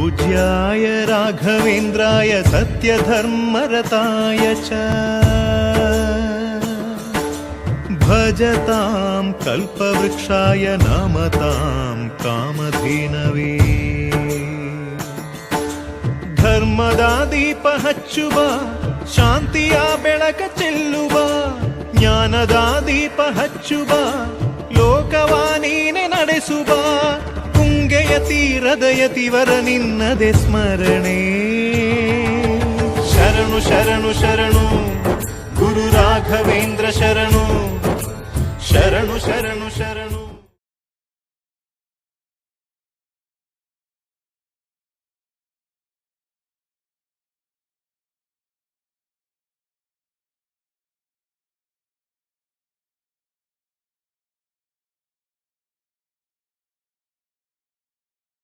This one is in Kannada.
पूज्याय राघवेन्द्राय सत्यधर्मरताय च भजतां कल्पवृक्षाय नमतां कामधेनवे ಧರ್ಮದ ದೀಪ ಹಚ್ಚುವ ಶಾಂತಿಯ ಬೆಳಕ ಚೆಲ್ಲುವ ಜ್ಞಾನದ ದೀಪ ಹಚ್ಚುವ ಲೋಕವ ನೀನೆ ನಡೆಸುವ ತುಂಗೆಯ ತೀರದ ಯತಿವರ ನಿನ್ನದೆ ಸ್ಮರಣೆ ಶರಣು ಶರಣು ಶರಣು ಗುರು ರಾಘವೇಂದ್ರ ಶರಣು ಶರಣು ಶರಣು ಶರಣು